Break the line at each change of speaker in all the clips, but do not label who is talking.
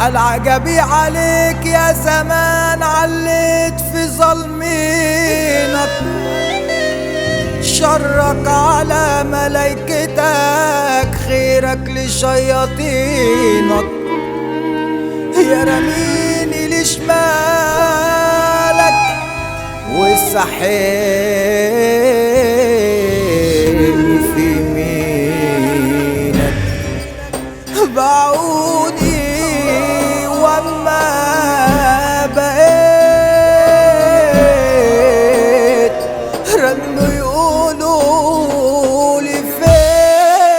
العجبي عليك يا زمان عليت في ظلمينك، شرك على ملايكتك خيرك لشياطينك، يا رميني لشمالك والسحيني في يمينك، باعوني وما بقيت رنوا يقولوا لي فينك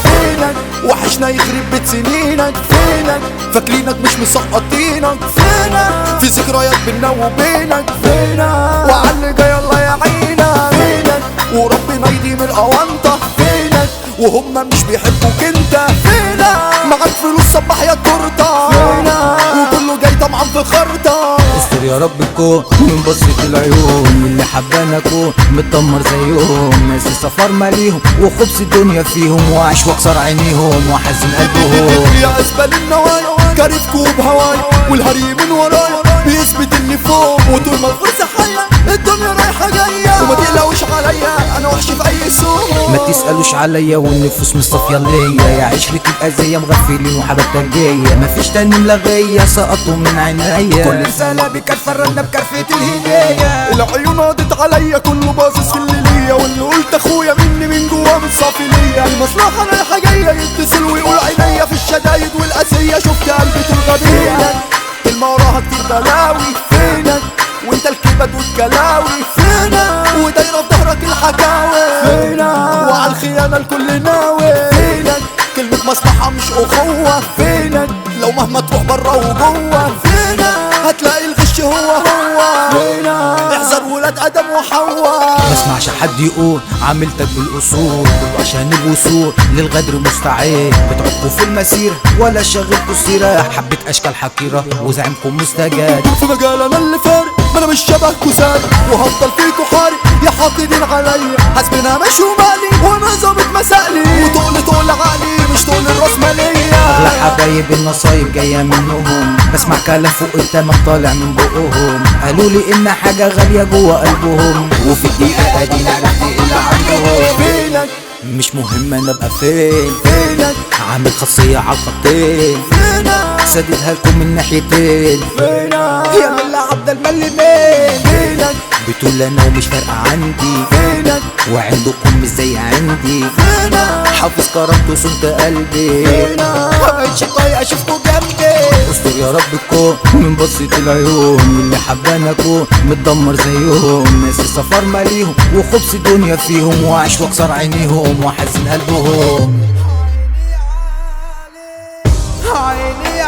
فينك وحشنا يخرب بيت سنينك، فينك فاكرينك مش مسقطينك، فينك في ذكريات بينا وبينك، فينك وعلي جاي الله يعينك، فينك وربنا يديم الأونطة، فينك وهم مش بيحبوك انت، فينك معاك فلوس صباح يا التورته، فينك وكله جاي طمعان في خرطه.
استر يا رب الكون من بصة العيون اللي حبانكو متدمر زيهم، ناس السفر ماليهم وخبز الدنيا فيهم، وعيش واكسر عينيهم وحزن قلبهم.
يا اسبل النوايا كارفكو بهواي والهري من ورايا بيثبت اني فوق، وطول ما الفرصة حية الدنيا رايحة جاية، وما تقلقوش عليا انا وحش في اي سوق،
ما تسألوش عليا والنفوس مش صافية ليا، يا عشرة الأذية مغفلين وحبك ترجية، مفيش تاني ملغية سقطوا من عينيا، كل رسالة كانت فرنا بكرفة الهدية،
العيون قضت عليا كله باصص في اللي ليا، واللي قلت اخويا مني من جوا مصافي ليا، المصلحة رايحة جاية يتصل ويقول عينيا في الشدايد والقاسية، شفت قلبي الغبية كلمة وراها كتير بلاوي، فينك وانت الكبد والكلاوي، فينك ودايرة في ظهرك الحكاوي، فينك وعلى الخيانة الكل ناوي، فينك كلمة مصلحة مش أخوة، فينك لو مهما تروح برا وجوه، فينك هتلاقي الغش هو فينك احذر ولاد آدم وحواء.
ما اسمعش حد يقول عاملتك بالاصول كله عشان الوصول للغدر مستعد، بتعكوا في المسيرة ولا شغلكوا السيرة، حبة اشكال حقيرة وزعمكم مستجد،
في مجالنا اللي فارق ما انا مش شبهكوا سارق، وهفضل فيكوا حارق يا حاقدين عليا، حسبنا ماشي ومالي وانا ظابط مسائلي، وتقول عقلي مش تقول الراسمالية،
اغلى حبايب النصايب جاية منهم، بسمع كلام فوق التمن طالع من بقهم، قالوا لي ان حاجة غالية جوه قلبهم، وفي الدقيقة ادينا عرفت اللي عندهم،
فينك
مش مهم انا ابقى فين،
فينك
عامل خاصية على الخطين،
فينك
سددها لكم من ناحيتين،
فينك
يا ملا عبد الملمين،
فينك
بتقول انا ومش فارقة عندي،
فينك
وعندكم مش زي عندي،
فينك
حافظ كرامتي وصنت قلبي،
فينك
مبقتش طايق اشوفكوا جنبي، استر يا رب الكون من بصة العيون اللي حبانكو متدمر زيهم، ناس السفر ماليهم وخبز الدنيا فيهم، وعيش واكسر عينيهم وحزن قلبهم. عيني